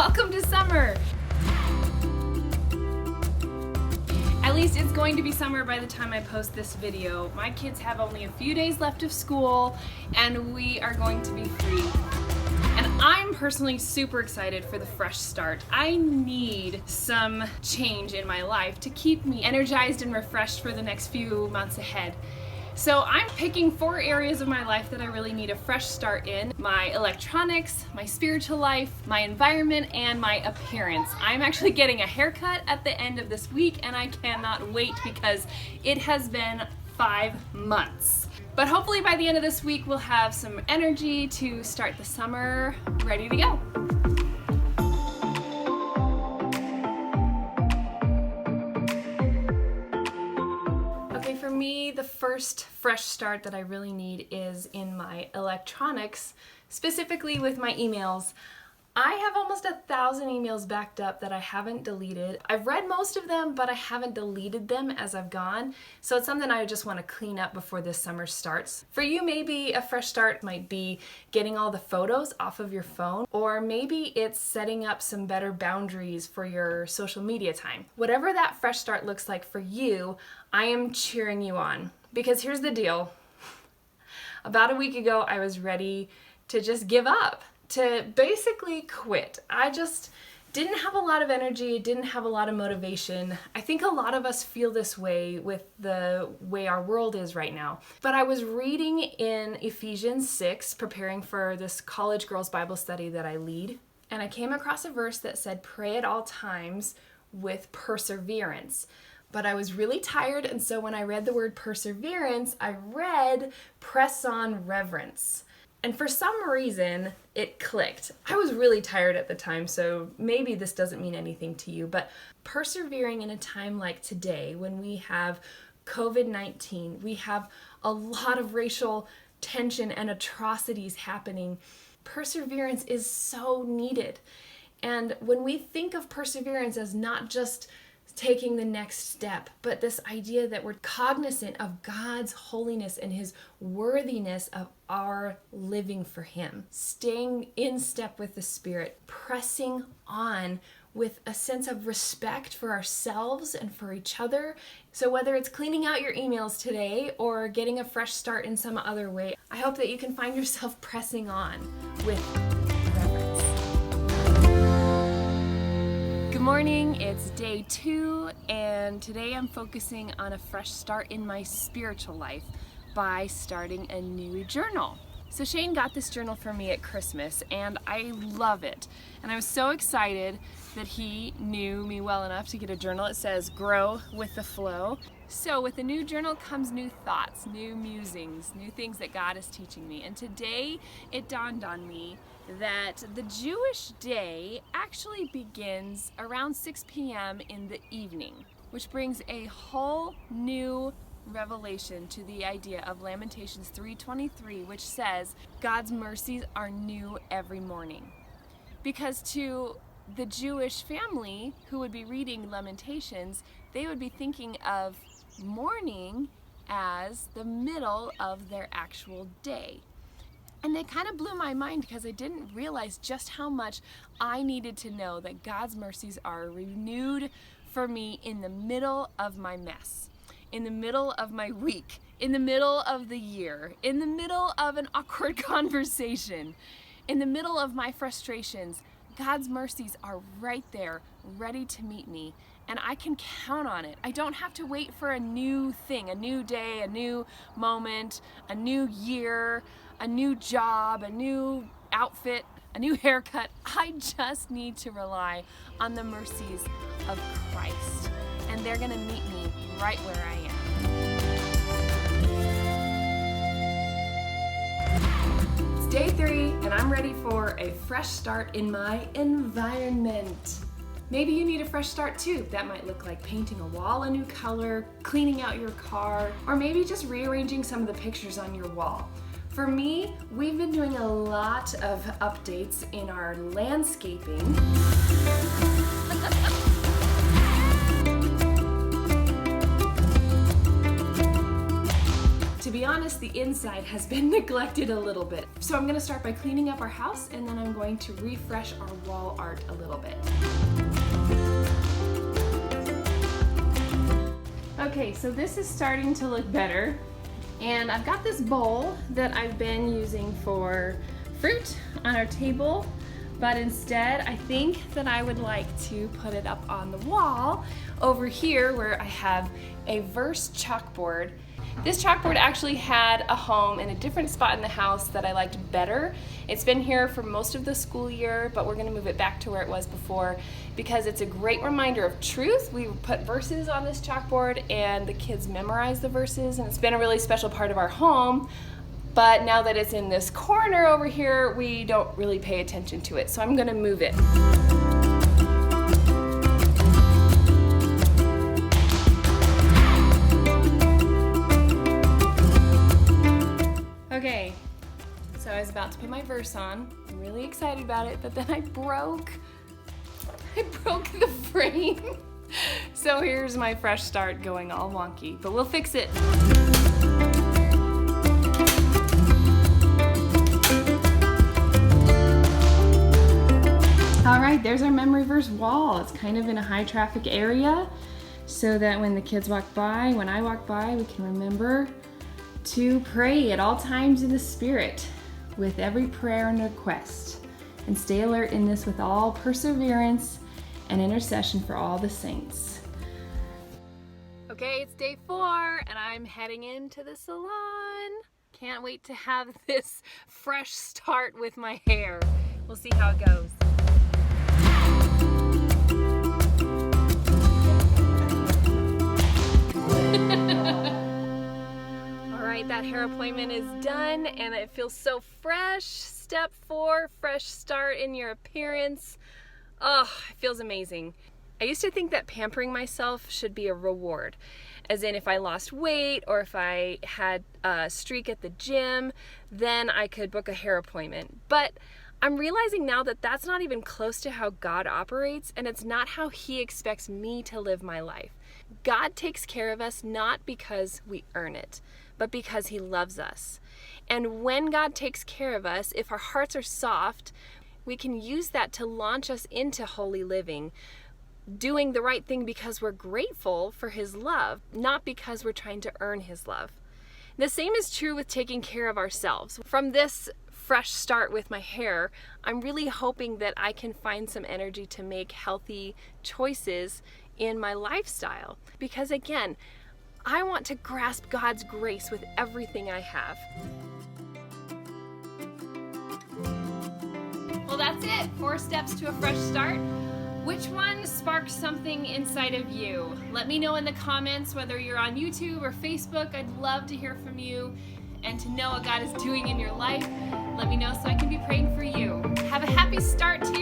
Welcome to summer! At least it's going to be summer by the time I post this video. My kids have only a few days left of school and we are going to be free. And I'm personally super excited for the fresh start. I need some change in my life to keep me energized and refreshed for the next few months ahead. So I'm picking 4 areas of my life that I really need a fresh start in. My electronics, my spiritual life, my environment, and my appearance. I'm actually getting a haircut at the end of this week and I cannot wait because it has been 5 months. But hopefully by the end of this week we'll have some energy to start the summer ready to go. For me, the first fresh start that I really need is in my electronics, specifically with my emails. I have almost 1,000 emails backed up that I haven't deleted. I've read most of them, but I haven't deleted them as I've gone. So it's something I just want to clean up before this summer starts. For you, maybe a fresh start might be getting all the photos off of your phone, or maybe it's setting up some better boundaries for your social media time. Whatever that fresh start looks like for you, I am cheering you on. Because here's the deal. About a week ago, I was ready to just give up, to basically quit. I just didn't have a lot of energy, didn't have a lot of motivation. I think a lot of us feel this way with the way our world is right now. But I was reading in Ephesians 6, preparing for this college girls Bible study that I lead, and I came across a verse that said, "Pray at all times with perseverance." But I was really tired, and so when I read the word perseverance, I read press on reverence. And for some reason, it clicked. I was really tired at the time, so maybe this doesn't mean anything to you, but persevering in a time like today, when we have COVID-19, we have a lot of racial tension and atrocities happening, perseverance is so needed. And when we think of perseverance as not just taking the next step, but this idea that we're cognizant of God's holiness and His worthiness of our living for Him, staying in step with the Spirit, pressing on with a sense of respect for ourselves and for each other. So whether it's cleaning out your emails today or getting a fresh start in some other way, I hope that you can find yourself pressing on with reverence. Good morning, it's day 2, and today I'm focusing on a fresh start in my spiritual life by starting a new journal. So Shane got this journal for me at Christmas, and I love it. And I was so excited that he knew me well enough to get a journal. It says, "Grow with the flow." So with a new journal comes new thoughts, new musings, new things that God is teaching me. And today it dawned on me that the Jewish day actually begins around 6 p.m. in the evening, which brings a whole new revelation to the idea of Lamentations 3:23, which says, God's mercies are new every morning. Because to the Jewish family who would be reading Lamentations, they would be thinking of morning as the middle of their actual day. And it kind of blew my mind because I didn't realize just how much I needed to know that God's mercies are renewed for me in the middle of my mess, in the middle of my week, in the middle of the year, in the middle of an awkward conversation, in the middle of my frustrations. God's mercies are right there, ready to meet me, and I can count on it. I don't have to wait for a new thing, a new day, a new moment, a new year, a new job, a new outfit, a new haircut. I just need to rely on the mercies of Christ, and they're gonna meet me right where I am. It's day 3, and I'm ready for a fresh start in my environment. Maybe you need a fresh start too. That might look like painting a wall a new color, cleaning out your car, or maybe just rearranging some of the pictures on your wall. For me, we've been doing a lot of updates in our landscaping. To be honest, honest, the inside has been neglected a little bit. So I'm gonna start by cleaning up our house, and then I'm going to refresh our wall art a little bit. Okay, so this is starting to look better. And I've got this bowl that I've been using for fruit on our table, but instead I think that I would like to put it up on the wall over here where I have a verse chalkboard. This chalkboard actually had a home in a different spot in the house that I liked better. It's been here for most of the school year, but we're gonna move it back to where it was before because it's a great reminder of truth. We put verses on this chalkboard and the kids memorize the verses, and it's been a really special part of our home. But now that it's in this corner over here, we don't really pay attention to it. So I'm gonna move it. Okay, so I was about to put my verse on. I'm really excited about it, but then I broke the frame. So here's my fresh start going all wonky, but we'll fix it. All right, there's our memory verse wall. It's kind of in a high traffic area so that when the kids walk by, when I walk by, we can remember to pray at all times in the Spirit with every prayer and request, and stay alert in this with all perseverance and intercession for all the saints. Okay, it's day 4 and I'm heading into the salon. Can't wait to have this fresh start with my hair. We'll see how it goes. That hair appointment is done and it feels so fresh. Step 4, fresh start in your appearance. Oh, it feels amazing. I used to think that pampering myself should be a reward, as in if I lost weight or if I had a streak at the gym, then I could book a hair appointment. But I'm realizing now that that's not even close to how God operates, and it's not how He expects me to live my life. God takes care of us not because we earn it, but because He loves us. And when God takes care of us, if our hearts are soft, we can use that to launch us into holy living, doing the right thing because we're grateful for His love, not because we're trying to earn His love. The same is true with taking care of ourselves. From this fresh start with my hair, I'm really hoping that I can find some energy to make healthy choices in my lifestyle. Because again, I want to grasp God's grace with everything I have. Well, that's it. 4 steps to a fresh start. Which one sparked something inside of you? Let me know in the comments, whether you're on YouTube or Facebook. I'd love to hear from you and to know what God is doing in your life. Let me know so I can be praying for you. Have a happy start to